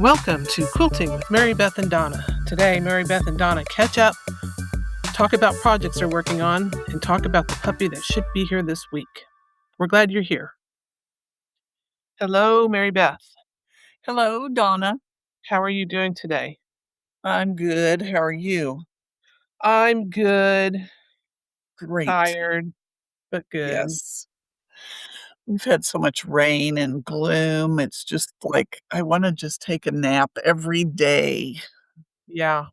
Welcome to Quilting with Mary Beth and Donna. Today, Mary Beth and Donna catch up, talk about projects they're working on, and talk about the puppy that should be here this week. We're glad you're here. Hello, Mary Beth. Hello, Donna. How are you doing today? I'm good. How are you? I'm good, Great. tired, but good. Yes. We've had so much rain and gloom. It's just like I want to just take a nap every day. Yeah,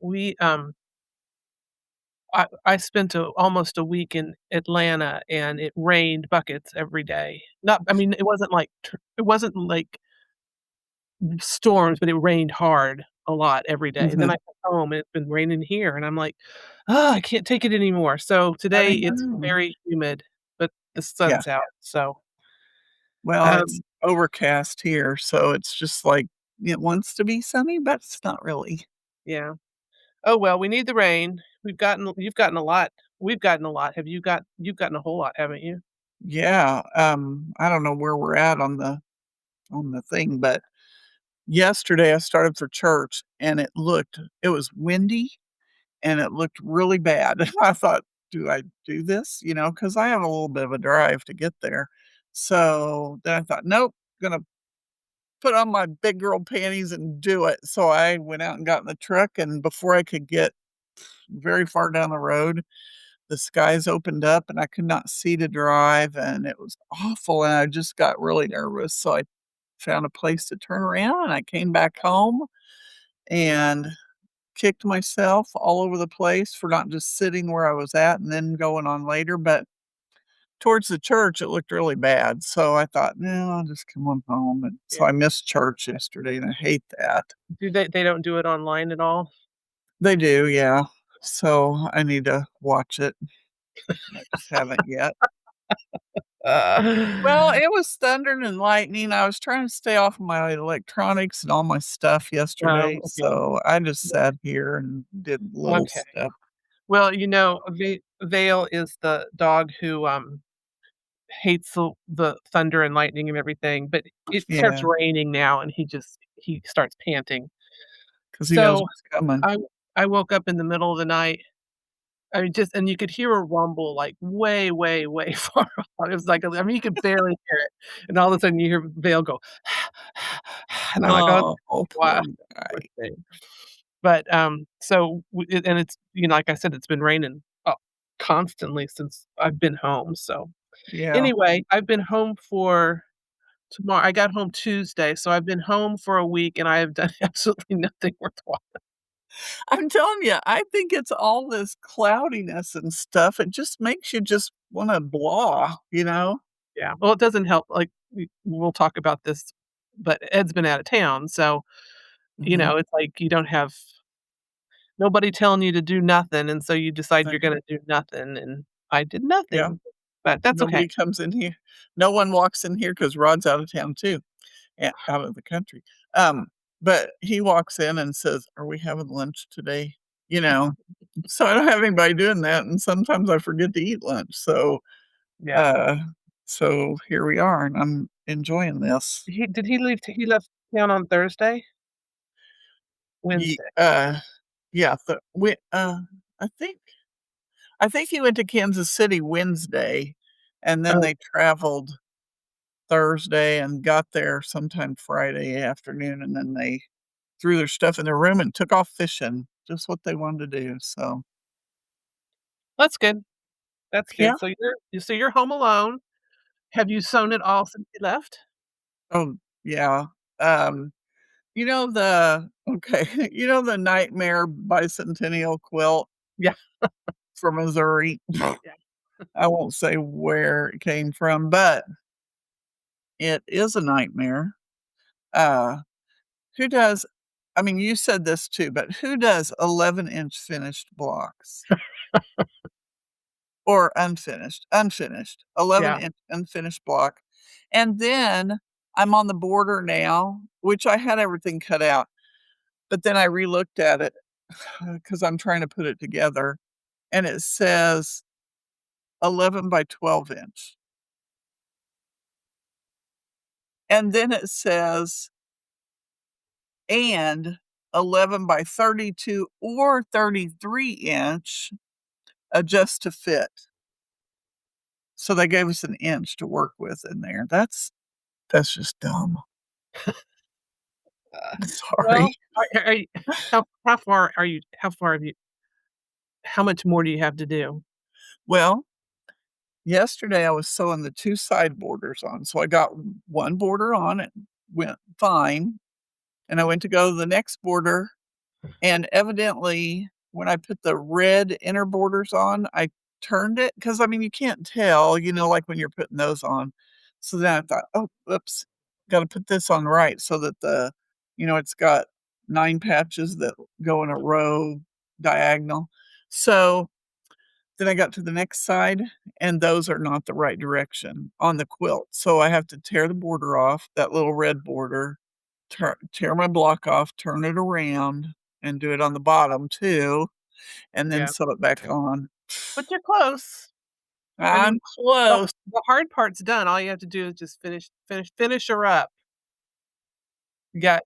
I spent almost a week in Atlanta, and it rained buckets every day. It wasn't like storms, but it rained hard a lot every day. Then I Mhm. got home and it's been raining here, and I'm like, "Oh, I can't take it anymore." So today I it's know. very humid, but the Yeah. sun's out. So, Well, it's um, overcast here, so it's just like it wants to be sunny, but it's not really. yeah. Oh, well, we need the rain. You've gotten a lot. We've gotten a lot. You've gotten a whole lot, haven't you? Yeah. I don't know where we're at on the thing, but yesterday I started for church and it was windy and it looked really bad. I thought, "Do I do this?" Because I have a little bit of a drive to get there. So then I thought, "Nope, gonna put on my big girl panties and do it." So I went out and got in the truck, and before I could get very far down the road, the skies opened up and I could not see to drive, and it was awful, and I just got really nervous. So I found a place to turn around, and I came back home and kicked myself all over the place for not just sitting where I was at and then going on later, but towards the church, it looked really bad, so I thought, "No, I'll just come on home," and so Yeah. I missed church yesterday, and I hate that. They don't do it online at all? They do, yeah, so I need to watch it. I just haven't yet. Well, Uh, it was thundering and lightning. I was trying to stay off of my electronics and all my stuff yesterday, okay. so I just sat here and did little Okay. stuff. Well, Vale is the dog who, hates the thunder and lightning and everything, but it starts Yeah, raining now, and he starts panting. 'cause he knows So, what's coming. I I woke up in the middle of the night. I mean, just and you could hear a rumble, like, way, way, way far off. It was like, I mean, you could barely hear it, and all of a sudden, you hear Vale go, and I'm like, "Oh, Oh, wow, poor poor guy. thing." But, so w it and it's like I said, it's been raining, constantly since I've been home, so Yeah. anyway, I've been home for tomorrow I got home Tuesday, so I've been home for a week, and I have done absolutely nothing worthwhile. I'm telling you, I think it's all this cloudiness and stuff. It just makes you just wanna blah, you know? Yeah, well, it doesn't help, like, we'll talk about this, but Ed's been out of town, so, Mhm. it's like you don't have nobody telling you to do nothing, and so you decide you're gonna do nothing, and I did Yeah. nothing, but that's okay. Nobody comes in here. No one walks in here because Rod's out of town too, out of the country. Um, but he walks in and says, "Are we having lunch today?" You know? So I don't have anybody doing that, and sometimes I forget to eat lunch. Yeah. Uh, so here we are, and I'm enjoying this. He left town on Thursday? Ye Wednesday. yeah, I think I think he went to Kansas City Wednesday, and then Oh, they traveled Thursday and got there sometime Friday afternoon, and then they threw their stuff in their room and took off fishing, just what they wanted to do, so that's good, that's yeah. good. So you're home alone. Have you sewn it all since you left? Oh, yeah. Um, okay, you know the Nightmare Bicentennial quilt Yeah, from Missouri? yeah. I won't say where it came from, but it is a nightmare. Uh, who does I mean, you said this too, but who does 11-inch finished blocks? Or unfinished, Yeah. 11-inch unfinished block, and then I'm on the border now, which I had everything cut out, but then I relooked at it because 'cause I'm trying to put it together, and it says 11 by 12 inch, and then it says and 11 by 32 or 33-inch adjust to fit. So they gave us an inch to work with in there. That's just dumb. Uh, Sorry. well, are you how far are you how far have you how much more do you have to do? Well, yesterday I was sewing the 2 side borders on, so I got 1 border on, it went fine, and I went to go to the next border, and evidently, when I put the red inner borders on, I turned it because I mean, you can't tell, like when you're putting those on. So then I thought, "Oh, oops, gotta put this on right so that it's got 9 patches that go in a row diagonal." So then I got to the next side, and those are not the right direction on the quilt. So I have to tear the border off, that little red border, tear my block off, turn it around, and do it on the bottom too, and then Yeah, sew it back on. but you're close. I mean, I'm the close. the hard part's done, all you have to do is just finish her up. You got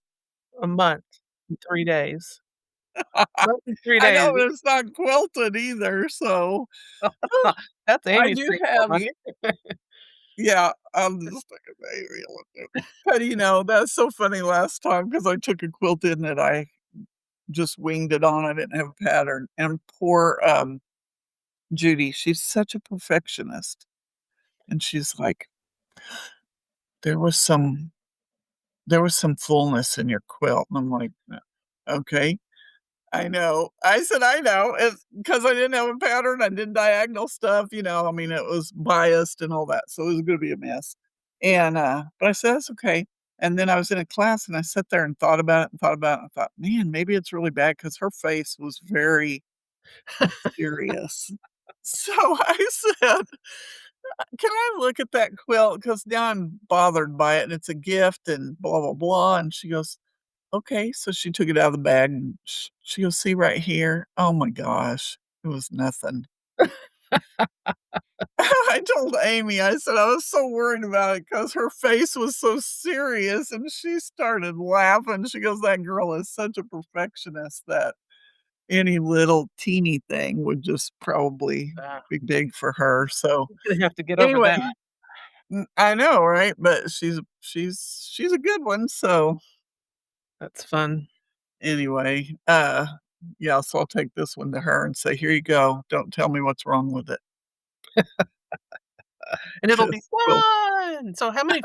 a month and 3 days. Month and 3 I know, days. but it's not quilted either, so That's I Amy's do thing for have money. yeah, I'm just like a baby. But, that's so funny last time because I took a quilt in that I just winged it on, I didn't have a pattern, and poor, Judy, she's such a perfectionist, and she's like, "There was some there was some fullness in your quilt," and I'm like, Okay, I know." I said, "I know, it's because I didn't have a pattern, I did diagonal stuff, I mean, it was biased and all that, so it was gonna be a mess." And, but I said, "That's okay." And then I was in a class, and I sat there and thought about it and thought about it, and I thought, "Man, maybe it's really bad because her face was very serious." So I said, "Can I look at that quilt? Because now I'm bothered by it, and it's a gift and blah, blah, blah." And she goes, "Okay." So she took it out of the bag and she goes, "See right here?" Oh my gosh, it was nothing. I told Amy, I said I was so worried about it because her face was so serious, and she started laughing. She goes, "That girl is such a perfectionist that any little teeny thing would just probably be big for her." So, You're gonna have to get over anyway, that. I know, right? But she's a good one, so That's fun. anyway, yeah, so I'll take this one to her and say, "Here you go. Don't tell me what's wrong with it." And it'll be 'Cause well, fun! So how many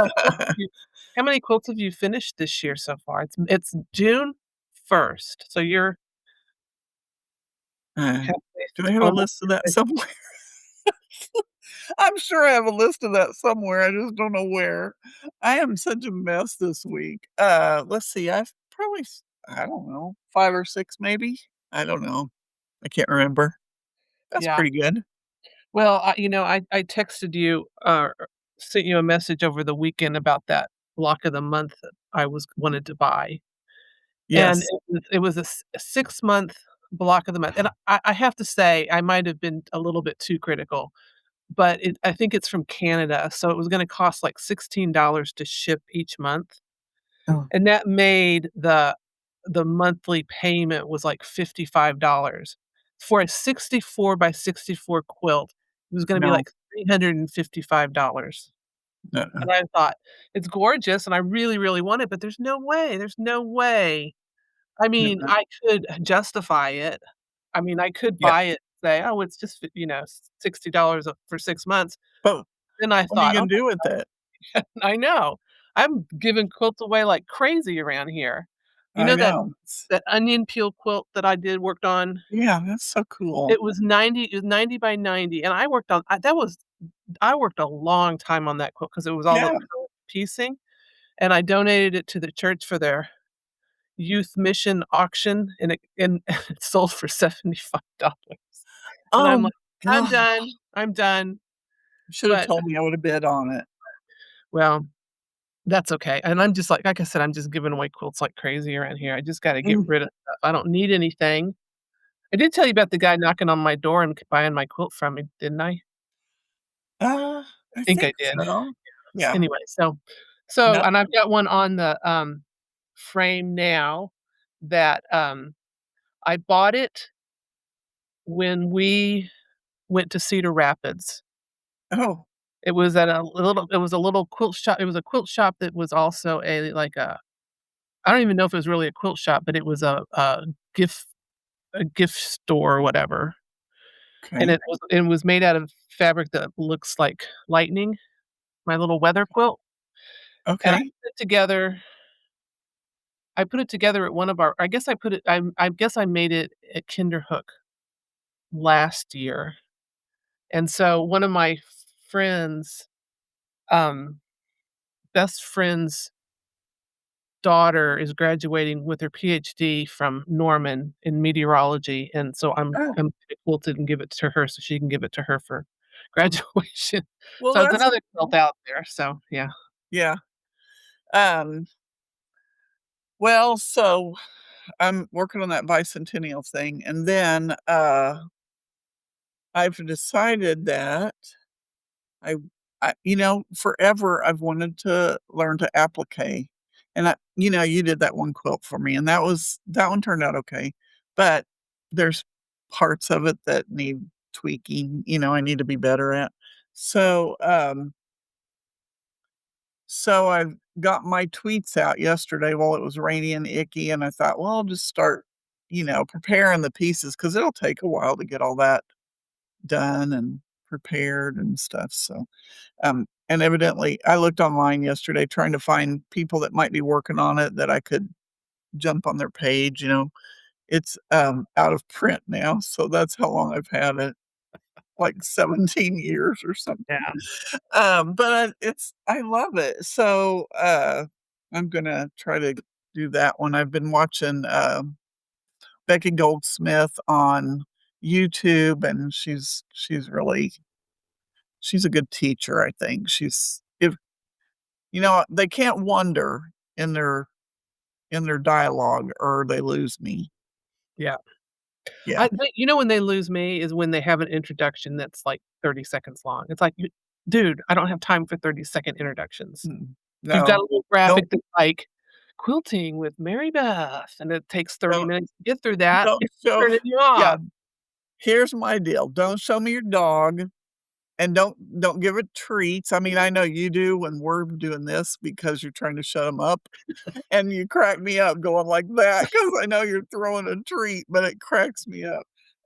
quilts have you finished this year so far? It's June 1st, so you're uh, halfway do I have a almost list of that halfway. somewhere? I'm sure I have a list of that somewhere, I just don't know where. I am such a mess this week. Let's see, I've probably I don't know, 5 or 6 maybe? I don't know. I can't remember. That's Yeah. pretty good. Well, I texted you, sent you a message over the weekend about that block of the month that I wanted to buy, and Yes. it was a 6-month block of the month, and I have to say, I might have been a little bit too critical, but I think it's from Canada, so it was gonna cost, like, $16 to ship each month, Oh, and that made the monthly payment was, like, $55. For a 64 by 64 quilt, it was gonna be, no. like, $355. Uh-uh. And I thought, "It's gorgeous, and I really, really want it, but there's no way." I mean, Uh-uh. I could justify it. I mean, I could Yeah, buy it, say, "Oh, it's just, $60 for 6 months." but Then I what are you thought, "Oh gonna do with it? I know. I'm giving quilts away like crazy around here." You I know that know. that onion peel quilt that I did worked on? Yeah, that's so cool. It was 90 by 90, and I worked a long time on that quilt because it was all Yeah, acrylic piecing, and I donated it to the church for their youth mission auction, and it sold for $75. And I'm oh like, "I'm god, done, I'm done." you should have But, told me, I would have bid on it. well, that's okay, and I'm just like I said, I'm just giving away quilts like crazy around here. I just gotta get Mm, rid of stuff. I don't need anything. I did tell you about the guy knocking on my door and buying my quilt from me, didn't I? uh, I Think I think did. so. Yeah, Anyway, so no and I've got one on the, frame now that, I bought it when we went to Cedar Rapids. Oh, It was a little quilt shop. It was a quilt shop that was also a I don't even know if it was really a quilt shop, but it was gift a gift store or whatever, and okay. it was made out of fabric that looks like lightning, my little weather quilt, and Okay. I put it together at one of our I guess I put it I guess I made it at Kinderhook last year, and so one of my friends, um, best friend's daughter is graduating with her PhD from Norman in meteorology, and so Oh, I'm gonna quilt it and give it to her so she can give it to her for graduation. well, So it's that's another quilt out there, so yeah. yeah. Um, well, so I'm working on that bicentennial thing, and then, I've decided that I forever I've wanted to learn to applique, and you did that one quilt for me, and that one turned out okay, but there's parts of it that need tweaking, I need to be better at. So, I got my tweets out yesterday while it was rainy and icky, and I thought, "Well, I'll just start, preparing the pieces because 'cause it'll take a while to get all that done and prepared and stuff." So, and evidently I looked online yesterday trying to find people that might be working on it that I could jump on their page, It's, out of print now, so that's how long I've had it, like 17 years or something. Yeah, But I love it. So, I'm gonna try to do that one. I've been watching, Becky Goldsmith on YouTube, and she's a good teacher, I think. She's if they can't wonder in their dialogue or they lose me. yeah. Yeah. When they lose me is when they have an introduction that's, like, 30 seconds long. It's like, "You dude, I don't have time for 30-second introductions." Mm. If you've got a No. little Don't graphic that's like, "Quilting with Mary Beth," and it takes 30 don't minutes to get through that, don't it's show turning you yeah, off. here's my deal. Don't show me your dog, and don't give it treats. I mean, I know you do when we're doing this because you're trying to shut them up, and you crack me up going like that because I know you're throwing a treat, but it cracks me up.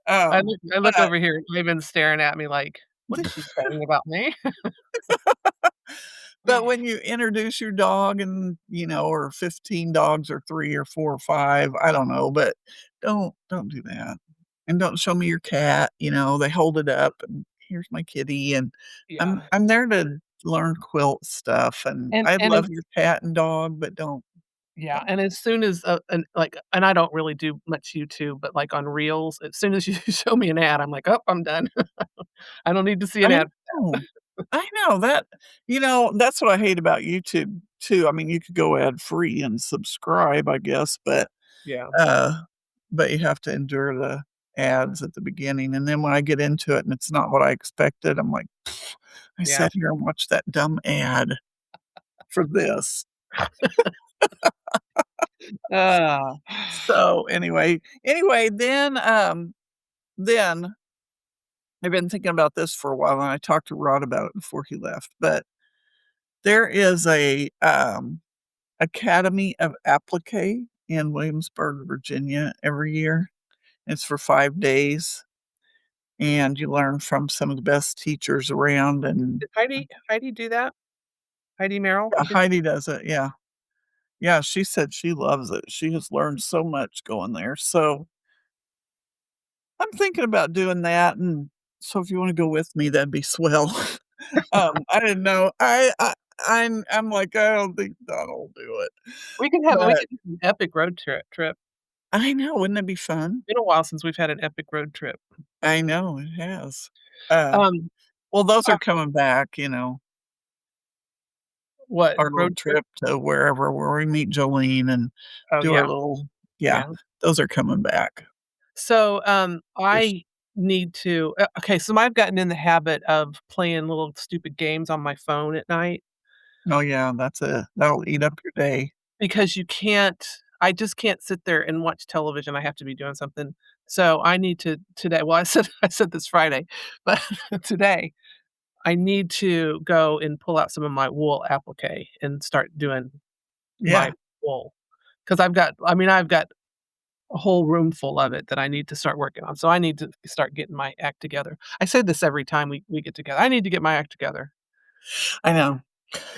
I look But over here and Raven's staring at me like, "What is she saying about me?" But when you introduce your dog and, or 15 dogs or 3 or 4 or 5, I don't know, but don't do that. And don't show me your cat, they hold it up and here's my kitty, and I'm Yeah, I'm there to learn quilt stuff, and and I and love as your cat and dog, but yeah, don't and as soon as, and I don't really do much YouTube, but, like, on Reels, as soon as you show me an ad, I'm like, "Oh, I'm done. I don't need to see an I ad." know. I know that's what I hate about YouTube too. I mean, you could go ad free and subscribe, I guess, Yeah, uh, but you have to endure the ads at the beginning, and then when I get into it and it's not what I expected, I'm like, I yeah. sat here and watched that dumb ad for this. Ah. So, anyway, then I've been thinking about this for a while, and I talked to Rod about it before he left, but there is a, Academy of Applique in Williamsburg, Virginia, every year. It's for 5 days, and you learn from some of the best teachers around, and Did Heidi do that? Heidi Merrill? yeah, Did Heidi does it, yeah. Yeah, she said she loves it. She has learned so much going there, so I'm thinking about doing that, and so if you wanna go with me, that'd be swell. I didn't know. I'm like, "I don't think Don'll do it." we But could do an epic road trip. I know, wouldn't that be fun? Been a while since we've had an epic road trip. I know, it has. Uh, Um, well, those uh, are coming back, what, our little road trip? trip to wherever where we meet Jolene and Oh, do our yeah, little yeah, yeah. those are coming back So, for s I need to okay, so I've gotten in the habit of playing little stupid games on my phone at night. oh, yeah, that'll eat up your day. because you can't I just can't sit there and watch television, I have to be doing something. So, I need to today well, I said this Friday, but today, I need to go and pull out some of my wool applique and start doing my Yeah, wool, because 'cause I've got a whole room full of it that I need to start working on, so I need to start getting my act together. I say this every time we get together, I need to get my act together, I know.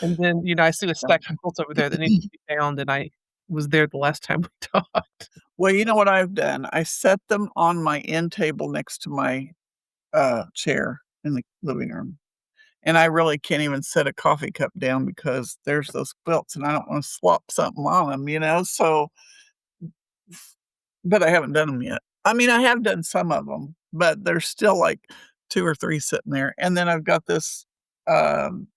and then, I see a stack of quilts over there that needs to be found, and I was there the last time we talked. Well, you know what I've done? I set them on my end table next to my, chair in the living room, and I really can't even set a coffee cup down because there's those quilts, and I don't wanna slop something on them, so but I haven't done them yet. I mean, I have done some of them, but there's still, like, 2 or 3 sitting there, and then I've got this, um,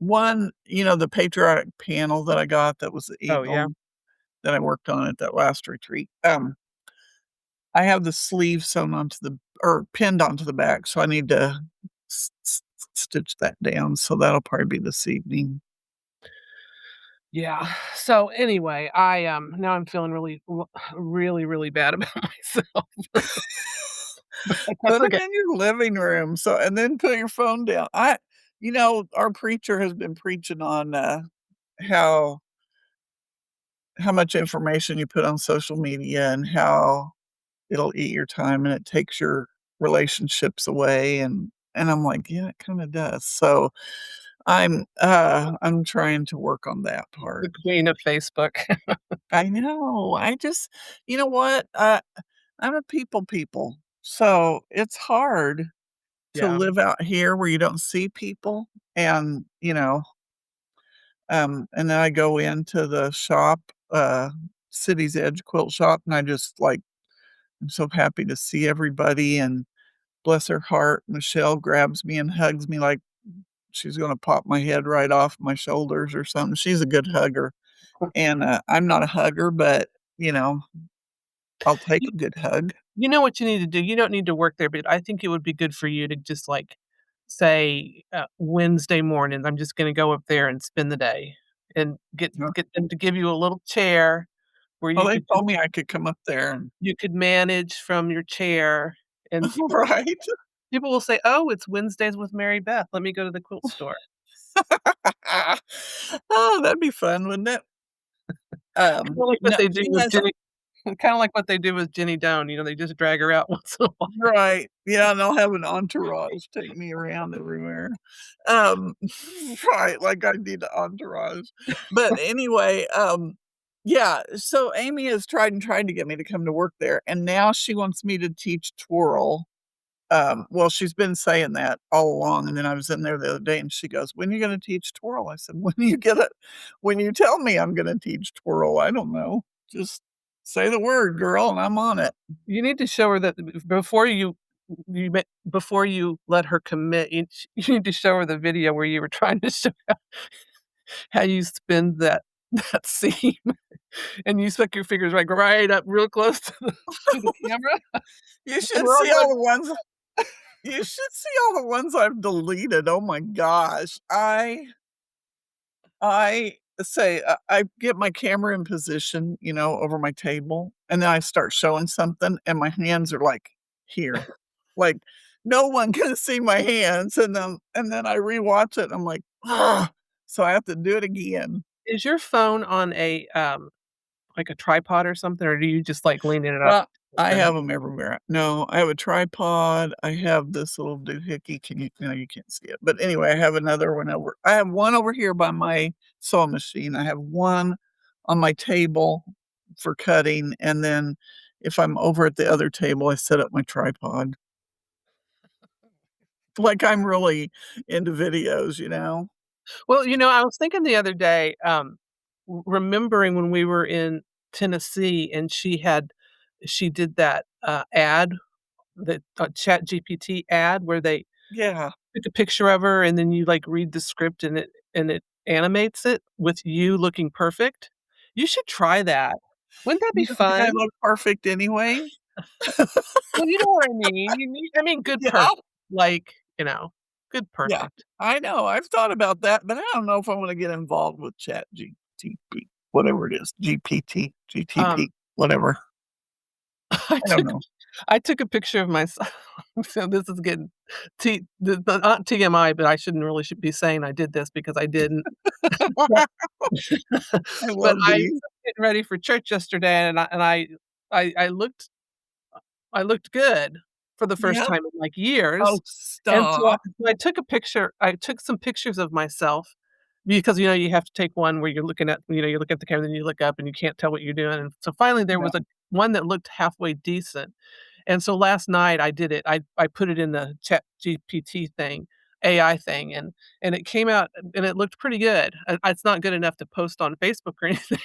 one, the patriotic panel that I got that was the Oh, yeah? eagle that I worked on at that last retreat. I have the sleeve sewn onto the or pinned onto the back, so I need to stitch that down, so that'll probably be this evening. Yeah. So, anyway, now I'm feeling really, really bad about myself, but that's Put 'em okay. in your living room, and then put your phone down. Our preacher has been preaching on, how much information you put on social media and how it'll eat your time and it takes your relationships away, and I'm like, "Yeah, it kinda does." So, I'm trying to work on that part. The queen of Facebook. I know, you know what? I'm a people, so it's hard to Yeah. live out here where you don't see people and, and then I go into the shop, City's Edge quilt shop, and I just, I'm so happy to see everybody, and bless her heart, Michelle grabs me and hugs me like she's gonna pop my head right off my shoulders or something. She's a good hugger, and, I'm not a hugger, but, you know, I'll take You a good hug. you know what you need to do? You don't need to work there, but I think it would be good for you to just, say, Wednesday morning, "I'm just gonna go up there and spend the day," and get them to give you a little chair where Well, they told me I could come up there and you could manage from your chair, and right? people will say, "Oh, it's Wednesdays with Mary Beth. Let me go to the quilt store." Oh, that'd be fun, wouldn't it? Kinda like what No, they do she with has Jenny kinda like what they do with Jenny Doan, they just drag her out once in a while. right, yeah, and I'll have an entourage take me around everywhere. Um, right, like I need an entourage. But anyway, yeah, so Amy has tried and tried to get me to come to work there, and now she wants me to teach twirl. Well, she's been saying that all along, and then I was in there the other day, and she goes, "When are you gonna teach twirl?" I said, When you tell me I'm gonna teach twirl, I don't know. Just say the word, girl, and I'm on it." You need to show her that before before you let her commit, you need to show her the video where you were trying to show how you spin that seam, and you stuck your fingers, right up real close to the camera, You and should we're all see going, all the ones you should see all the ones I've deleted, oh my gosh. I say I get my camera in position, over my table, and then I start showing something, and my hands are, like, here. Like, no one can see my hands, and then I rewatch it, and I'm like, "Ugh," so I have to do it again. "Is your phone on like a tripod or something, or do you just, leaning it up?" Well, I have them everywhere. No, I have a tripod, I have this little doohickey, can you no, you can't see it, but anyway, I have one over here by my sewing machine, I have one on my table for cutting, and then if I'm over at the other table, I set up my tripod. Like I'm really into videos. Well, I was thinking the other day, remembering when we were in Tennessee and she did that, ad, the, ChatGPT ad where they Yeah. took a picture of her and then you, read the script and it animates it with you looking perfect. You should try that. Wouldn't that be You don't think I fun? look perfect anyway? Well, you know what I mean. Good Yeah. perfect, good Yeah, perfect. I know, I've thought about that, but I don't know if I wanna get involved with ChatGPT. whatever it is, GPT, Um, GTP, whatever. I I don't took know. I took a picture of myself. So this is getting not TMI, but I shouldn't really should be saying I did this because I didn't. I But love I was these. getting ready for church yesterday, and I I looked good for the first Yep. time in, like, Oh, years, and stop. so I took a picture I took some pictures of myself because, you have to take one where you're looking at you look at the camera, then you look up, and you can't tell what you're doing, and so finally, there Yeah. was a one that looked halfway decent, and so last night I did it. I put it in the ChatGPT thing, AI thing, and it came out and it looked pretty good. It's not good enough to post on Facebook or anything.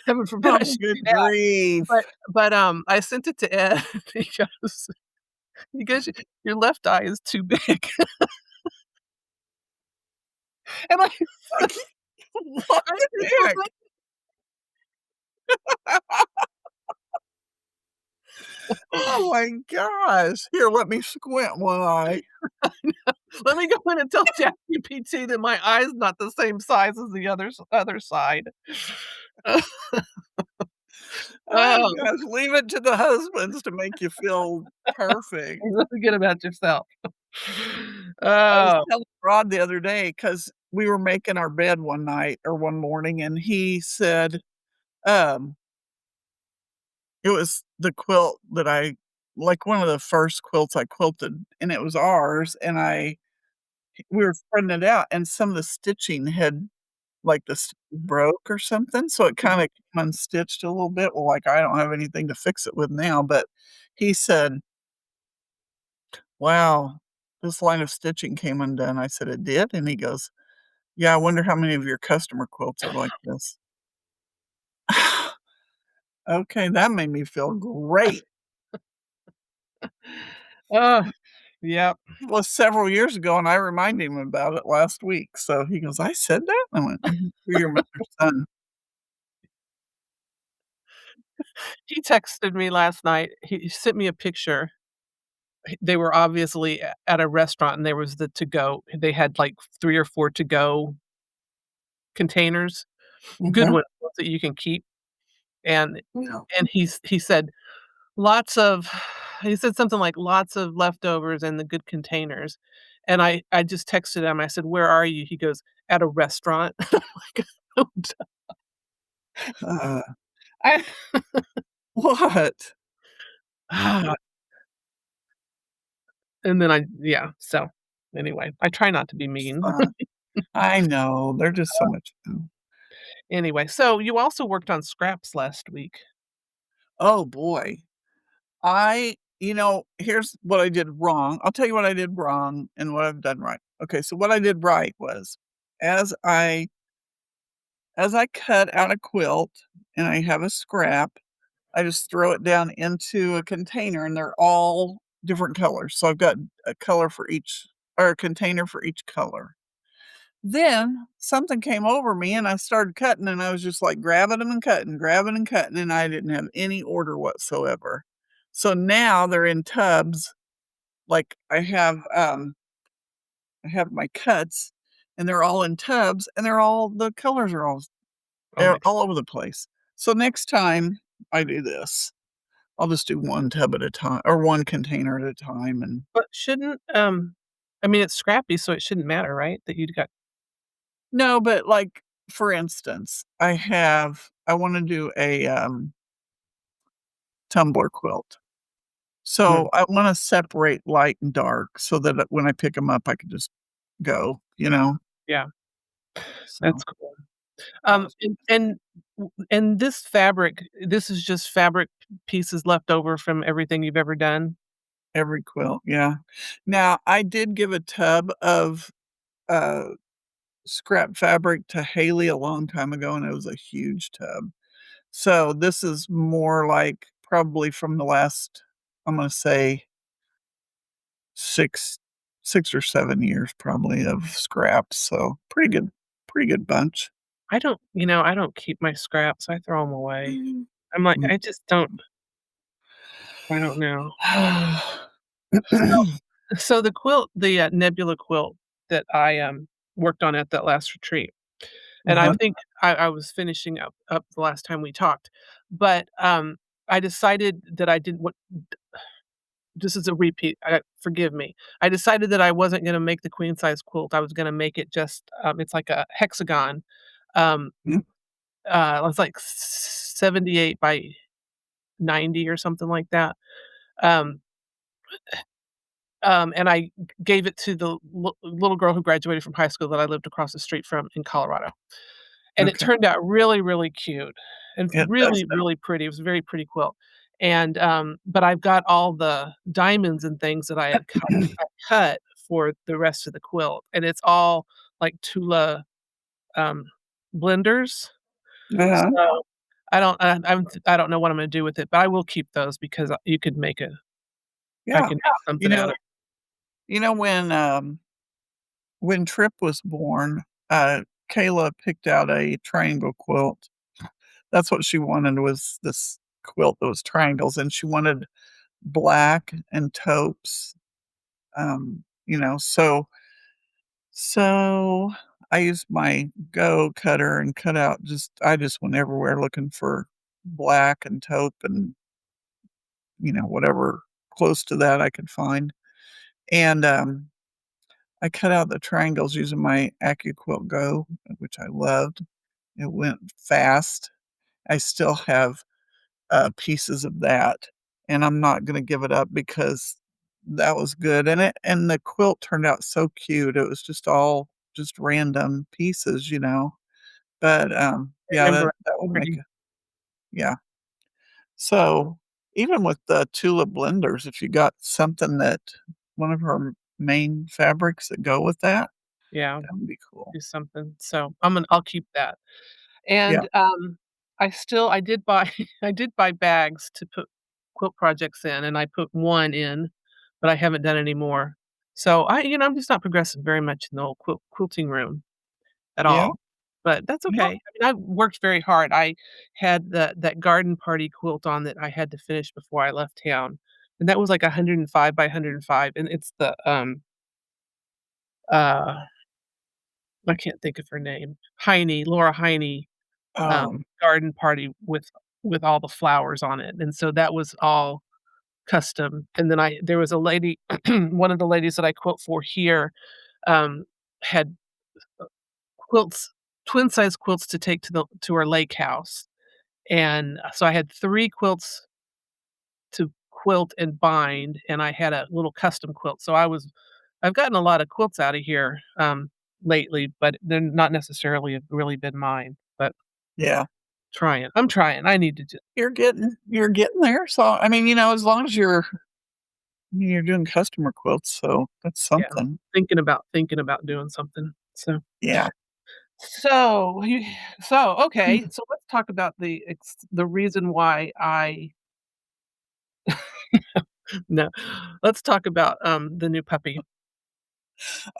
Heaven forbid I Oh, should do good that. grief. But I sent it to Ed. He goes, "Your left eye is too big." And Like, what I the said, "Well, heck? Oh my gosh. Here, let me squint one eye. let me go in and tell ChatGPT that my eye's not the same size as the other side." Oh Oh, gosh, leave it to the husbands to make you feel perfect. really good about yourself. I was Oh, telling Rod the other day because we were making our bed one night or one morning, and he said, um, it was the quilt that I like one of the first quilts I quilted, and it was ours, and we were spreading it out, and some of the stitching had like, the stitch broke or something, so it mhm. kinda unstitched a little bit. Well, like, I don't have anything to fix it with now, but he said, "Wow, this line of stitching came undone." I said, "It did?" And he goes, "Yeah, I wonder how many of your customer quilts are like this." Okay, that made me feel great. Oh, yep. It was several years ago, and I reminded him about it last week, so he goes, "I said that?" I went, "Mhm, you're your mother's son." He texted me last night. He sent me a picture. They were obviously at a restaurant, and there was the to-go. They had, like, 3 or 4 to-go containers, good Mhm. ones that you can keep, and Yeah. he said, "Lots of" he said something like, "Lots of leftovers in the good containers," and I just texted him. I said, "Where are you?" He goes, "At a restaurant." I'm like, "Oh, Uh, I" what? and then yeah, so, anyway, I try not to be mean. Fun. I know, they're just so much fun. Anyway, so you also worked on scraps last week. Oh, boy. Here's what I did wrong. I'll tell you what I did wrong and what I've done right. Okay, so what I did right was as I as I cut out a quilt and I have a scrap, I just throw it down into a container and they're all different colors. So I've got a color for each or a container for each color. Then something came over me and I started cutting and I was just like grabbing them and cutting, grabbing and cutting, and I didn't have any order whatsoever. So now they're in tubs. Like I have my cuts and they're all in tubs and the colors are Oh my all over the place. So next time I do this, I'll just do one tub at a time or one container at a time. And but shouldn't, I mean, it's scrappy, so it shouldn't matter, right? That you got no, but like for instance, I want to do a tumbler quilt. mm, So I wanna separate light and dark so that when I pick them up, I can just go, you know? yeah, So that's cool. that was And this fabric, this is just fabric pieces left over from everything you've ever done? every quilt, yeah. Now, I did give a tub of, uh, scrap fabric to Haley a long time ago, and it was a huge tub. So this is more like probably from the last, I'm gonna say 6 6 or 7 years probably of scraps, so pretty good bunch. I don't keep my scraps, I throw them away. Mm. I'm like, I just don't I don't know. Mm. So the quilt, the, Nebula quilt that I, worked on at that last retreat, and I Uh-huh. think I was finishing up the last time we talked, but, I decided that I didn't what this is a repeat, forgive me. I decided that I wasn't gonna make the queen size quilt, I was gonna make it just, it's like a hexagon, um, Mm, it's like 78 by 90 or something like that, um, and I gave it to the little girl who graduated from high school that I lived across the street from in Colorado. And it okay. turned out really, really cute and It does really, sound really pretty. It was a very pretty quilt. And, but I've got all the diamonds and things that I cut for the rest of the quilt, and it's all like Tula, um, blenders. uh-huh. So I don't know what I'm gonna do with it, but I will keep those because, you could make a I Yeah. can make You something out know of you know, when Trip was born, Kayla picked out a triangle quilt. That's what she wanted was this quilt that was triangles, and she wanted black and taupes, so I used my Go cutter and cut out I just went everywhere looking for black and taupe and, whatever close to that I could find, and, I cut out the triangles using my AccuQuilt Go, which I loved. It went fast. I still have, pieces of that, and I'm not gonna give it up because that was good, and the quilt turned out so cute. It was just all just random pieces, but, yeah, remember that would make pretty a yeah. So, even with the Tula blenders, if you got something that one of her main fabrics that go with that, yeah, that would be cool. do something. So I'll keep that. Yeah. And, I did buy I did buy bags to put quilt projects in, and I put 1 in, but I haven't done any more. So I'm just not progressing very much in the whole quilting room at Yeah. all, but that's Yeah. okay. I mean, I worked very hard. I had that garden party quilt on that I had to finish before I left town, and that was like 105 by 105, and it's the, uh, I can't think of her name, Laura Heine Um, garden party with all the flowers on it, and so that was all custom, and then I there was a lady one of the ladies that I quilt for here, um, had quilts twin size quilts to take to her lake house, and, so I had 3 quilts to quilt and bind, and I had a little custom quilt, so I've gotten a lot of quilts out of here, lately, but they're not necessarily have really been mine, but yeah. I'm trying, I need to just You're getting there, so, I mean, as long as you're doing customer quilts, so that's yeah, something. thinking about doing something. Yeah. So you okay, so let's talk about the reason why I no, let's talk about, the new puppy.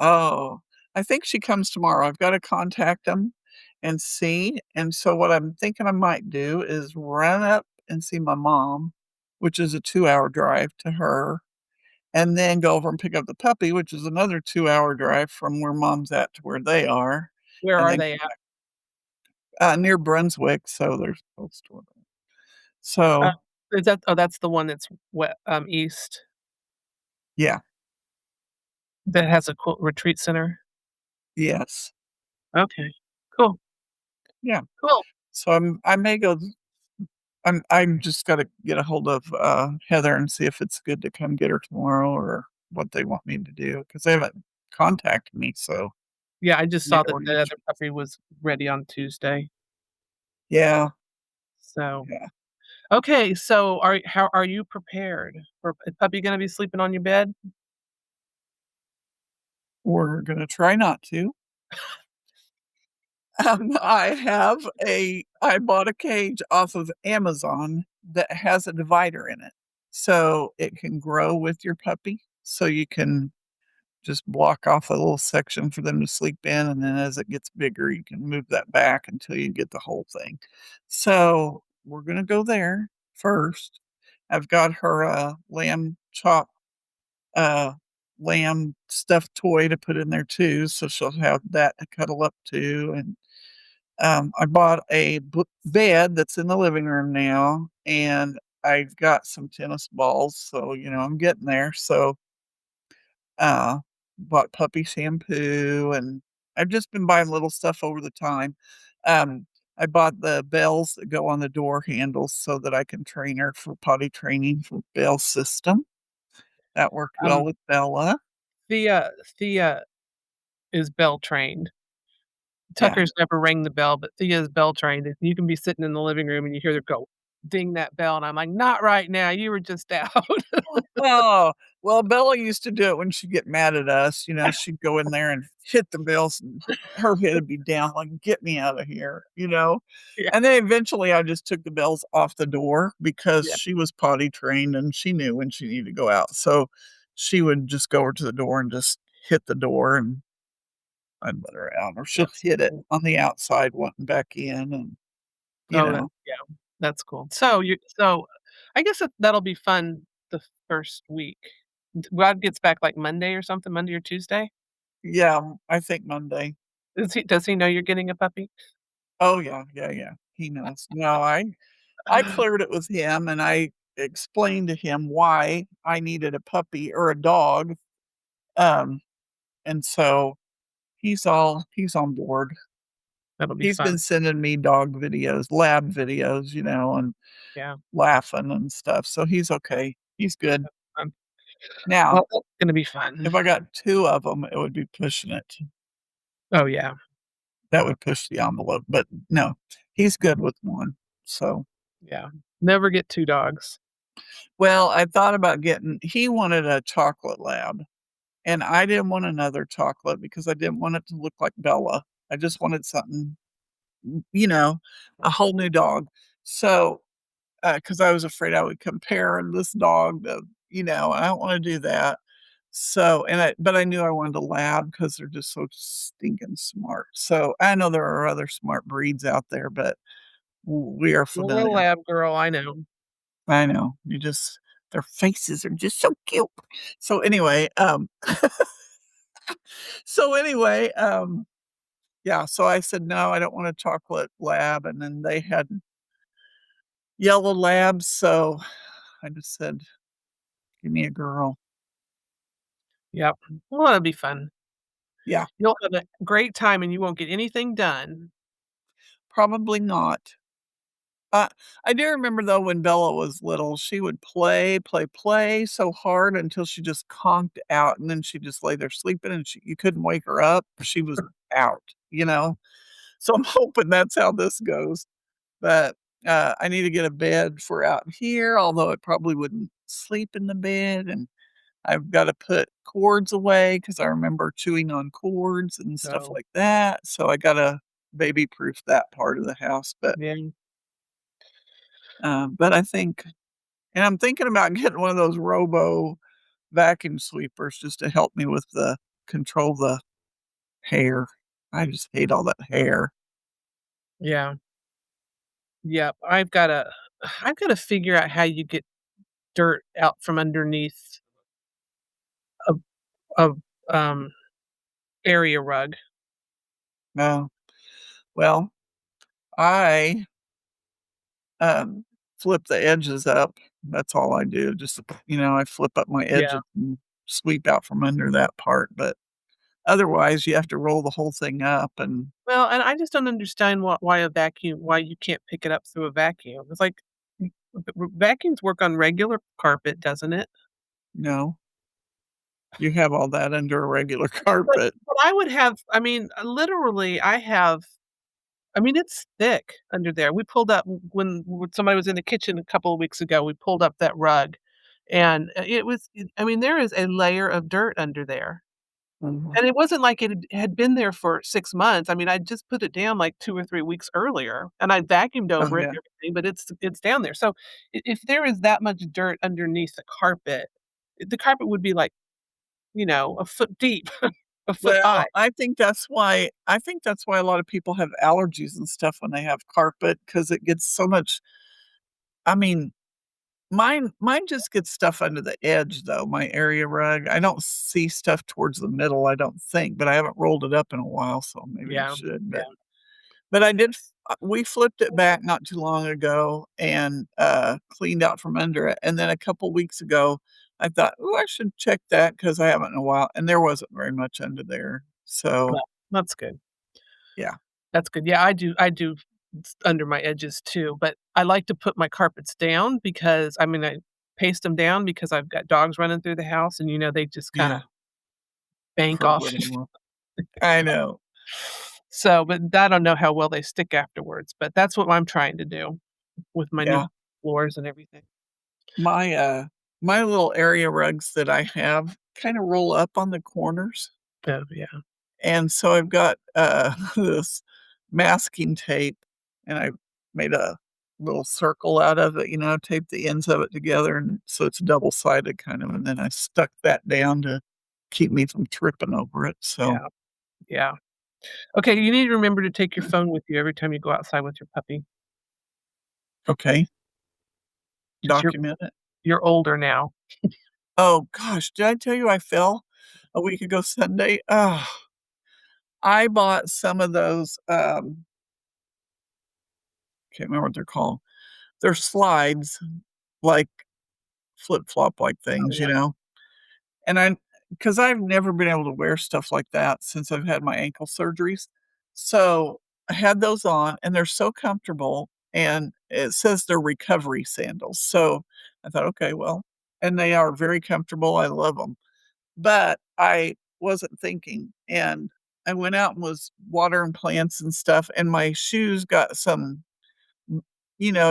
Oh, I think she comes tomorrow. I've gotta contact them and see, and so what I'm thinking I might do is run up and see my mom, which is a 2-hour drive to her, and then go over and pick up the puppy, which is another 2-hour drive from where mom's at to where they are, Where and are then they come at? back near Brunswick, so they're close to it. Uh, So, that's the one that's east yeah, that has a quilt retreat center? yes, Okay, cool, yeah. cool. So I may go I'm just gotta get a hold of, Heather and see if it's good to come get her tomorrow or what they want me to do because they haven't contacted me, so Yeah, I just maybe saw I that wanna the get you other puppy was ready on Tuesday. Yeah, So, yeah. okay, so are you prepared for a puppy gonna be sleeping on your bed? We're gonna try not to. I bought a cage off of Amazon that has a divider in it, so it can grow with your puppy, so you can just block off a little section for them to sleep in, and then as it gets bigger, you can move that back until you get the whole thing. So, we're gonna go there first. I've got her a uh, lamb stuffed toy to put in there too, so she'll have that to cuddle up to, and I bought a bed that's in the living room now, and I've got some tennis balls, so, I'm getting there. So, uh, bought puppy shampoo, and I've just been buying little stuff over the time. Um, I bought the bells that go on the door handles so that I can train her for potty training for Bell system. That worked well Um, with Bella. Thea is bell trained. Yeah. Tucker's never rang the bell, but Thea's bell trained. And you can be sitting in the living room and you hear her go, ding that bell, and I'm like, "Not right now, you were just out." Oh, well, Bella used to do it when she'd get mad at us, she'd go in there and hit the bells, and her head would be down like, "Get me out of here?" Yeah, And then eventually I just took the bells off the door because yeah, she was potty trained and she knew when she needed to go out. So she would just go over to the door and just hit the door, and I'd let her out, or she'll that's hit it cool. on the outside wanting back in, and, you Oh, that know. yeah, that's cool. So I guess that'll be fun the first week. Rod gets back, like, Monday or something, Monday or Tuesday? Yeah, I think Monday. Does he know you're getting a puppy? Oh, yeah, yeah, yeah. He knows. No, I cleared it with him, and I explained to him why I needed a puppy or a dog, um, and so he's on board. That'll be He's been fun. sending me dog videos, lab videos, and Yeah, laughing and stuff, so he's okay. He's good. fun. Now, Well, that's gonna be fun. if I got 2 of them, it would be pushing it. Oh, yeah, That would push the envelope, but no, he's good with 1, so. yeah. Never get 2 dogs. Well, I thought about he wanted a chocolate lab. And I didn't want another chocolate because I didn't want it to look like Bella. I just wanted something, you know, a whole new dog. So, because I was afraid I would compare this dog to, I don't wanna do that. So, but I knew I wanted a lab because 'cause they're just so stinking smart. So, I know there are other smart breeds out there, but we are You're a familiar. lab girl, I know. I know, their faces are just so cute. So, anyway, yeah, so I said, "No, I don't want a chocolate lab," and then they had yellow labs, so I just said, "Give me a girl." Yep. Well, that'll be fun. Yeah, You'll have a great time and you won't get anything done. probably not. Uh, I do remember, though, when Bella was little, she would play, play, play so hard until she just conked out, and then she'd just lay there sleeping, and you couldn't wake her up. She was out? So I'm hoping that's how this goes. But, I need to get a bed for out here, although it probably wouldn't sleep in the bed, and I've gotta put cords away because I remember chewing on cords and stuff So, like that, so I gotta baby-proof that part of the house, yeah, but I think and I'm thinking about getting one of those robo vacuum sweepers just to help me with the control the hair. I just hate all that hair. yeah, yep. I've gotta figure out how you get dirt out from underneath a a, um, area rug. No. Well, I Um, flip the edges up. That's all I do. Just, I flip up my Yeah. edges and sweep out from under that part, but otherwise, you have to roll the whole thing up and Well, and I just don't understand why you can't pick it up through a vacuum. It's like, vacuums work on regular carpet, doesn't it? no, you have all that under a regular But carpet. I would have I mean, literally, I mean, it's thick under there. We pulled up when somebody was in the kitchen a couple of weeks ago, we pulled up that rug, and, I mean, there is a layer of dirt under there, Mhm. and it wasn't like it had been there for 6 months. I mean, I just put it down, like, 2 or 3 weeks earlier, and I vacuumed Oh, over it yeah. and everything, but it's down there. So, if there is that much dirt underneath the carpet would be, like, a foot deep, a foot high. Well, I think that's why a lot of people have allergies and stuff when they have carpet because it gets so much. I mean, mine just gets stuff under the edge, though, my area rug. I don't see stuff towards the middle, I don't think, but I haven't rolled it up in a while, so maybe I Yeah, should, but yeah. But we flipped it back not too long ago and, cleaned out from under it, and then a couple weeks ago, I thought, "Ooh, I should check that because I haven't in a while," and there wasn't very much under there. So, Well, that's good. yeah. That's good. Yeah, I do s under my edges too, but I like to put my carpets down because I paste them down because I've got dogs running through the house and, they just Yeah, kinda bank poor off. little one. I know. So, but I don't know how well they stick afterwards, but that's what I'm trying to do with my new Yeah. floors and everything. My, my little area rugs that I have kinda roll up on the corners, Oh, yeah. and so I've got, this masking tape, and I made a little circle out of it, taped the ends of it together, and so it's double-sided kind of, and then I stuck that down to keep me from tripping over it, so Yeah, yeah. Okay, you need to remember to take your phone with you every time you go outside with your puppy, okay, 'cause you're document it. you're older now. Oh gosh, did I tell you I fell a week ago Sunday? Oh, I bought some of those, can't remember what they're called. They're slides, like flip-flop-like Oh, things, yeah. and I, because 'cause I've never been able to wear stuff like that since I've had my ankle surgeries. So, I had those on, and they're so comfortable, and it says they're recovery sandals. So, I thought, "Okay, well," and they are very comfortable, I love them. But I wasn't thinking, and I went out and was watering plants and stuff, and my shoes got some, m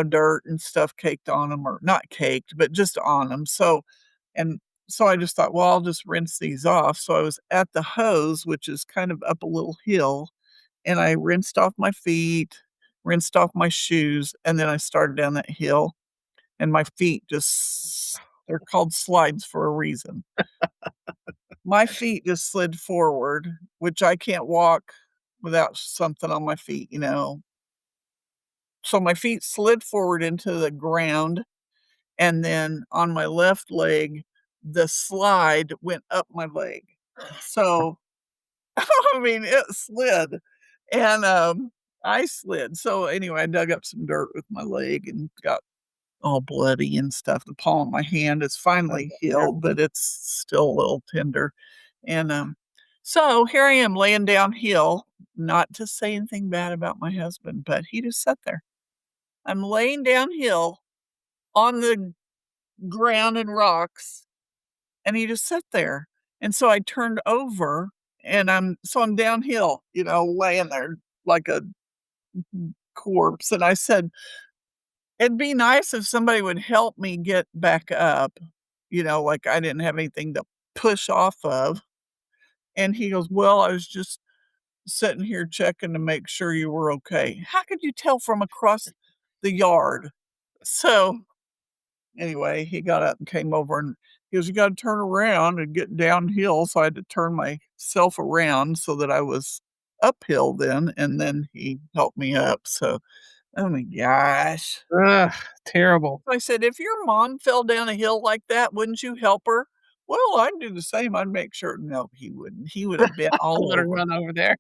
dirt and stuff caked on them, or not caked, but just on them. And so I just thought, "Well, I'll just rinse these off." So I was at the hose, which is kind of up a little hill, and I rinsed off my feet, rinsed off my shoes, and then I started down that hill, and my feet just, they're called slides for a reason. My feet just slid forward, which I can't walk without something on my feet. So my feet slid forward into the ground, and then on my left leg, the slide went up my leg. So, I mean, it slid, and, I slid. So, anyway, I dug up some dirt with my leg and got all bloody and stuff. The palm of my hand is Oh, finally yeah. healed, but it's still a little tender, and, so here I am laying downhill, not to say anything bad about my husband, but he just sat there. I'm laying downhill on the ground and rocks, and he just sat there, and so I turned over, and I'm downhill, laying there like a corpse, and I said, "It'd be nice if somebody would help me get back up," like I didn't have anything to push off of, and he goes, "Well, I was just sitting here checking to make sure you were okay." How could you tell from across the yard? So, anyway, he got up and came over, and he goes, "You gotta turn around and get downhill," so I had to turn myself around so that I was uphill then, and then he helped me up, so, oh my gosh. Ugh, terrible. I said, "If your mom fell down a hill like that, wouldn't you help her?" "Well, I'd do the same, I'd make sure." No, he wouldn't. He would have been I all would've over. run over there.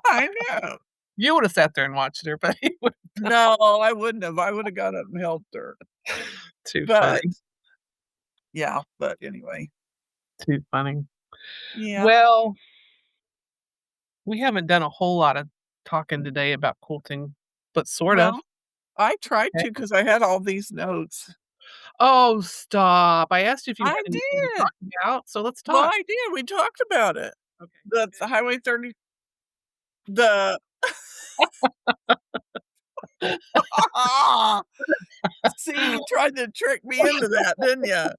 I know. You would've sat there and watched her, but he would No, I wouldn't have. I would have got up and helped her. too But, funny, yeah, but anyway. too funny. Yeah. Well, we haven't done a whole lot of talking today about quilting, but sort of. Well, I tried Okay. to because I had all these notes. Oh, stop. I asked you if you I had anything to did. talk about, so let's Well, talk. I did. We talked about it. Okay, That's good. the Highway 30, the see, you tried to trick me into that, didn't you?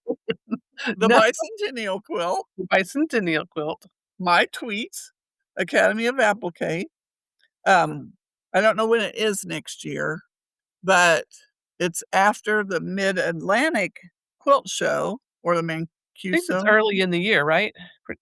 The No, bicentennial quilt, bicentennial quilt. my tweets, Academy of Applique. Um, I don't know when it is next year, but it's after the Mid-Atlantic Quilt Show or the I think it's Mancuso. early in the year, right?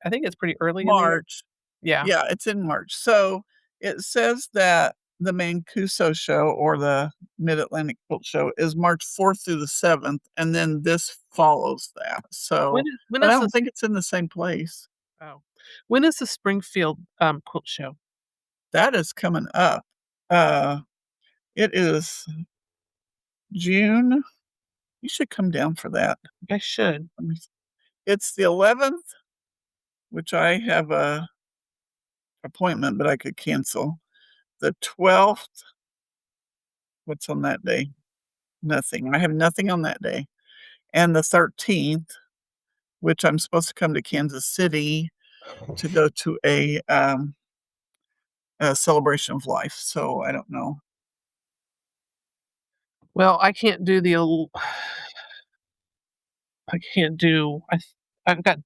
I think it's pretty early in the year. March. Yeah. Yeah, it's in March. So, it says that the Mancuso show or the Mid-Atlantic Quilt Show is March 4th through the 7th, and then this follows that. When So, is when but I is don't this think it's in the same place. oh, when is the Springfield, quilt show? That is coming up. Uh, it is June. You should come down for that. I should. Let me It's the 11th, which I have a appointment, but I could cancel. The 12th, what's on that day? Nothing. I have nothing on that day. And the 13th, which I'm supposed to come to Kansas City to go to a celebration of life. So I don't know. Well, I can't do the I can't do I've got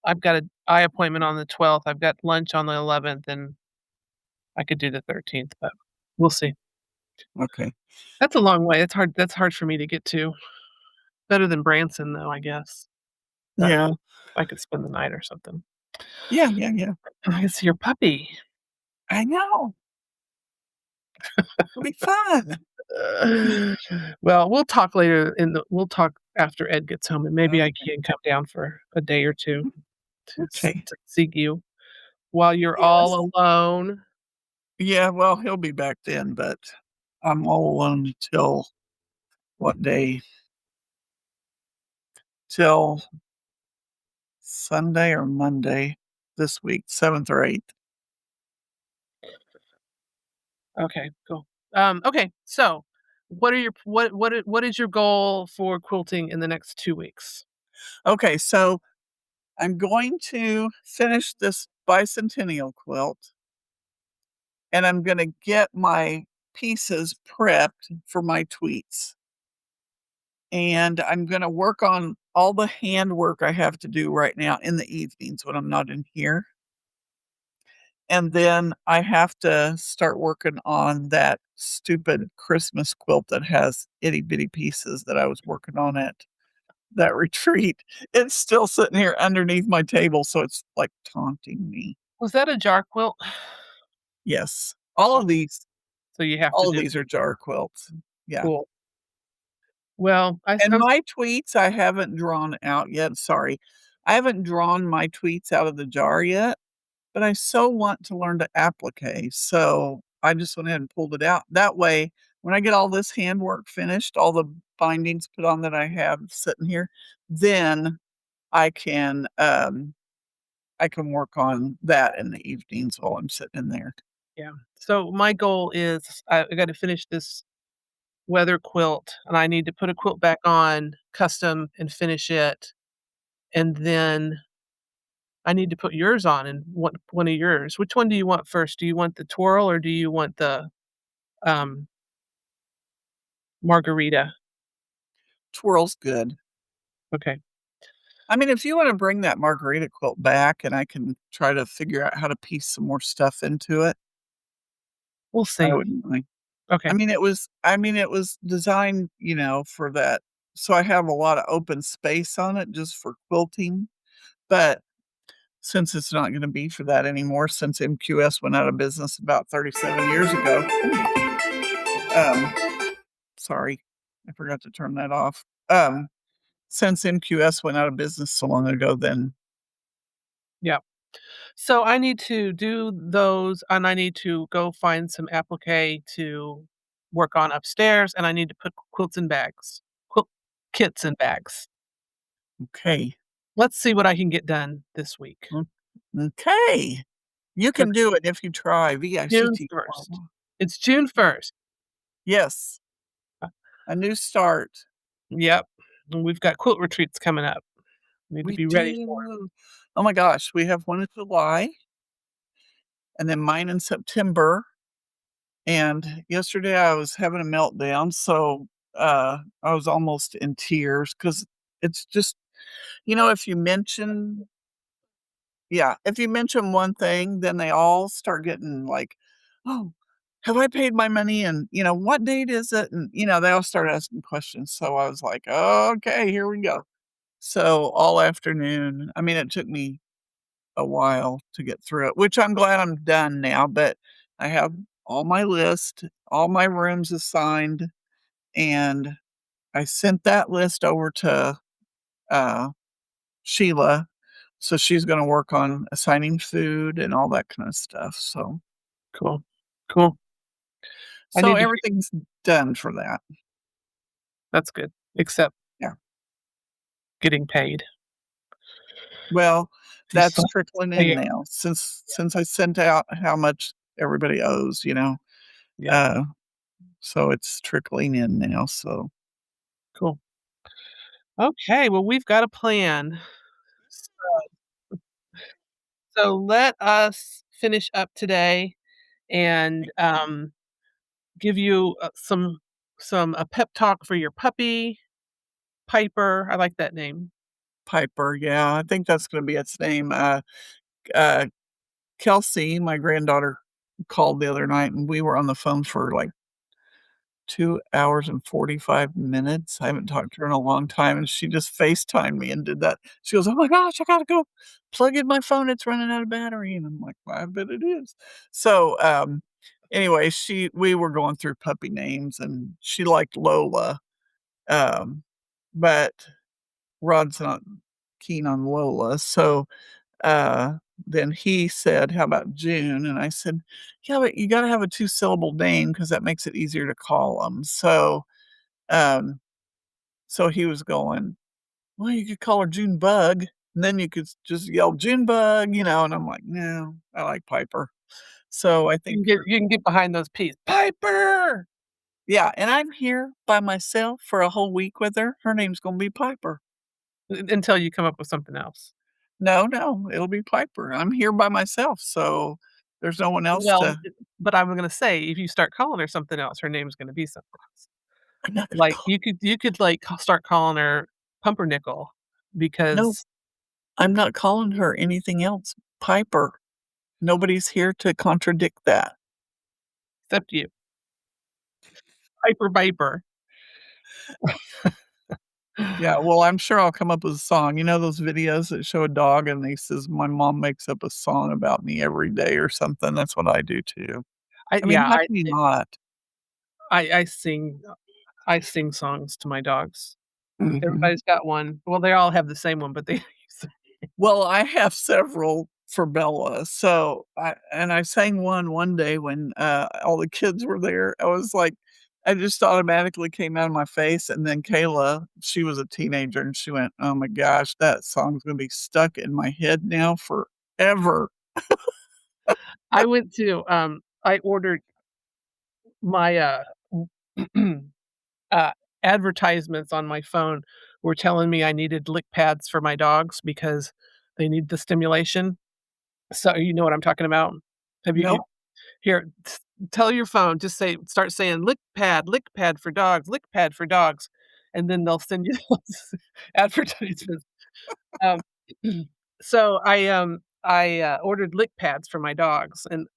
I've got an eye appointment on the 12th, I've got lunch on the 11th, and I could do the 13th, but we'll see. Okay. That's a long way, that's hard for me to get to. Better than Branson, though, I guess. That Yeah. I could spend the night or something. Yeah, yeah, yeah. I can see your puppy. I know. It'll be fun. Well, we'll talk after Ed gets home, and maybe I Okay. can come down for a day or 2 Okay. to see you while you're Yes. all alone. Yeah, well, he'll be back then, but I'm all alone till what day? Till Sunday or Monday this week, 7th or 8th. Okay, cool. Okay, so what is your goal for quilting in the next 2 weeks? Okay, so I'm going to finish this bicentennial quilt and I'm gonna get my pieces prepped for my tweets. And I'm gonna work on all the handwork I have to do right now in the evenings when I'm not in here. And then I have to start working on that stupid Christmas quilt that has itty bitty pieces that I was working on at that retreat. It's still sitting here underneath my table, so it's like taunting me. Was that a jar quilt? Yes. Okay, so you have to All of do these are jar quilts. Yeah. cool. Well, And I'm my tweets I haven't drawn out yet. Sorry. I haven't drawn my tweets out of the jar yet, but I so want to learn to applique. So I just went ahead and pulled it out. That way, when I get all this handwork finished, all the bindings put on that I have sitting here, then I can um I can work on that in the evenings while I'm sitting in there. Yeah. So my goal is I gotta finish this weather quilt, and I need to put a quilt back on custom and finish it, and then I need to put yours on and one of yours. Which one do you want first? Do you want the twirl or do you want the, um, margarita? Twirl's good. Okay, I mean, if you wanna bring that margarita quilt back and I can try to figure out how to piece some more stuff into it, we'll I see. wouldn't mind. Okay. It was designed, for that so I have a lot of open space on it just for quilting, but since it's not gonna be for that anymore, since MQS went out of business about 37 years ago, um, sorry, I forgot to turn that off. Since MQS went out of business so long ago, then Yeah. So I need to do those, and I need to go find some applique to work on upstairs, and I need to put quilts in bags. Quilt kits in bags. okay. Let's see what I can get done this week. Mm, okay. You But can do it if you try, June VICT. 1st. It's June 1st. Yes, a new start. Yep. And we've got quilt retreats coming up. Need to We be ready for 'em. do. Oh my gosh, we have one in July and then mine in September. And yesterday I was having a meltdown, so I was almost in tears because it's just, if you mention, yeah, if you mention one thing, then they all start getting like, oh, have I paid my money? And, what date is it? And, they all start asking questions. So I was like, okay, here we go. So all afternoon, I mean, it took me a while to get through it, which I'm glad I'm done now, but I have all my list, all my rooms assigned, and I sent that list over to uh, Sheila. So she's going to work on assigning food and all that kind of stuff. So, Cool. Cool. I So need to hear everything's done for that. that's good, except Yeah. getting paid. Well, You still that's have to trickling pay in it. now since I sent out how much everybody owes, Yeah, uh, so it's trickling in now, so cool. Okay, well, we've got a plan. So let us finish up today and, give you, some a pep talk for your puppy, Piper, I like that name. Piper, yeah, I think that's gonna be its name. Uh, Kelsey, my granddaughter, called the other night, and we were on the phone for, like, 2 hours and 45 minutes. I haven't talked to her in a long time, and she just FaceTimed me and did that. She goes, "Oh my gosh, I gotta go plug in my phone, it's running out of battery," and I'm like, "Well, I bet it is." So, anyway, we were going through puppy names, and she liked Lola, um, but Rod's not keen on Lola, so uh, then he said, "How about June?" And I said, "Yeah, but you gotta have a two-syllable name because that makes it easier to call them." Um, so he was going, "Well, you could call her Junebug, and then you could just yell, 'Junebug,' and I'm like, "No, I like Piper." So I think You can get behind those P's. Piper! yeah, and I'm here by myself for a whole week with her. Her name's gonna be Piper. Until you come up with something else. No, no, it'll be Piper. I'm here by myself, so there's no one else Well, to but I'm gonna say, if you start calling her something else, her name's gonna be something else. I'm not gonna Like, call you could, like, start calling her Pumpernickel no. because I'm not calling her anything else. Piper. Nobody's here to contradict that. except you. Piper Viper. Yeah, well, I'm sure I'll come up with a song. You know those videos that show a dog and he says, "My mom makes up a song about me every day," or something? That's what I do too. I I mean, yeah, how can you not? I sing I sing songs to my dogs. Mhm. Everybody's got one. Well, they all have the same one, but they Well, I have several for Bella, so I sang one day when, all the kids were there. I just automatically came out of my face, and then Kayla, she was a teenager, and she went, "Oh my gosh, that song's gonna be stuck in my head now forever." I went to, I ordered my, uh, advertisements on my phone were telling me I needed lick pads for my dogs because they need the stimulation. So you know what I'm talking about? Have you No, here, tell your phone, just start saying lick pad for dogs, lick pad for dogs, and then they'll send you those advertisements. Um, so ordered lick pads for my dogs, and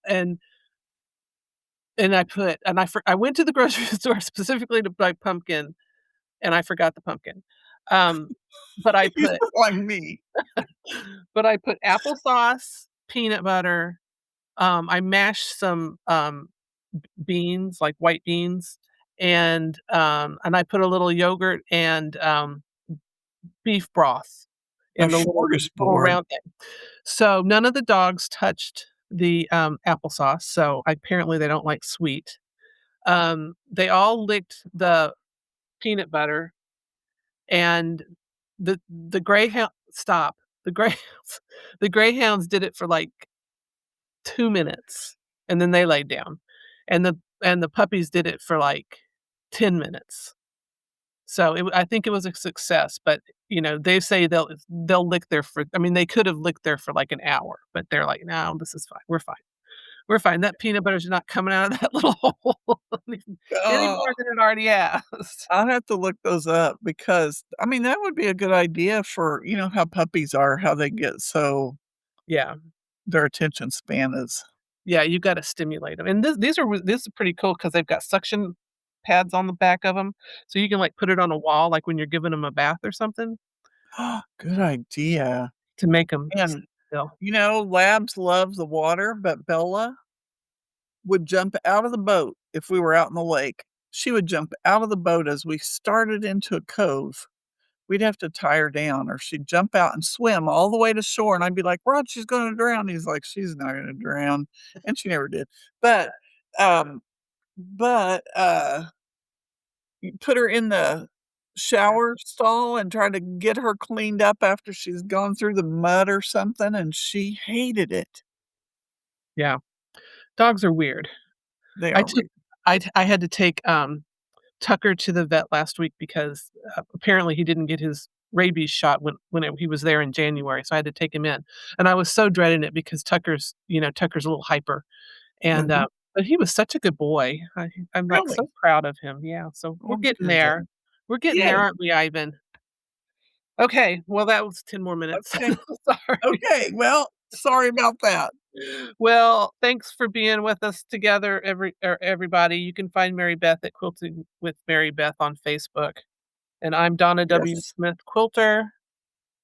I went to the grocery store specifically to buy pumpkin, and I forgot the pumpkin. Um, but I you put sound like me. but I put applesauce, peanut butter, I mashed some, beans, like white beans, and I put a little yogurt and, beef broth A in the little smorgasbord. round thing. So, none of the dogs touched the, applesauce, so apparently they don't like sweet. They all licked the peanut butter, and the greyhound stop. The greyhounds the greyhounds did it for, like, 2 minutes, and then they laid down, and the puppies did it for, like, 10 minutes. So, I think it was a success, but, they say they'll lick there for I mean, they could have licked there for, like, an hour, but they're like, "No, this is fine. We're fine. We're fine. That peanut butter's not coming out of that little hole any Oh, more than it already has." I'll have to look those up because, I mean, that would be a good idea for how puppies are, how they get so Yeah. their attention span is Yeah, you gotta stimulate them. And this is pretty cool because 'cause they've got suction pads on the back of them, so you can, like, put it on a wall, like, when you're giving them a bath or something good idea. to make them And, still. labs love the water, but Bella would jump out of the boat if we were out in the lake. She would jump out of the boat as we started into a cove. We'd have to tie her down, or she'd jump out and swim all the way to shore, and I'd be like, "Rod, she's gonna drown." He's like, "She's not gonna drown," and she never did. But, um but, you put her in the Yeah. shower stall and try to get her cleaned up after she's gone through the mud or something, and she hated it. Yeah. Dogs are weird. They I are took weird. I had to take, Tucker to the vet last week because, apparently he didn't get his rabies shot he was there in January, so I had to take him in, and I was so dreading it because Tucker's a little hyper, and, Mhm. but he was such a good boy. I'm, like, so Really? proud of him, yeah, so we're Oh, getting there. good. We're getting there, Yay. aren't we, Ivan? Okay, well, that was 10 more minutes. Okay. Sorry. Okay, well, sorry about that. Well, thanks for being with us together, everybody. You can find Mary Beth at Quilting with Mary Beth on Facebook, and I'm Donna W. Yes. Smith Quilter,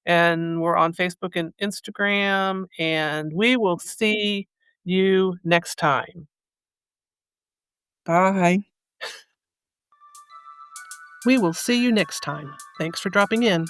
and we're on Facebook and Instagram, and we will see you next time. Bye. We will see you next time. Thanks for dropping in.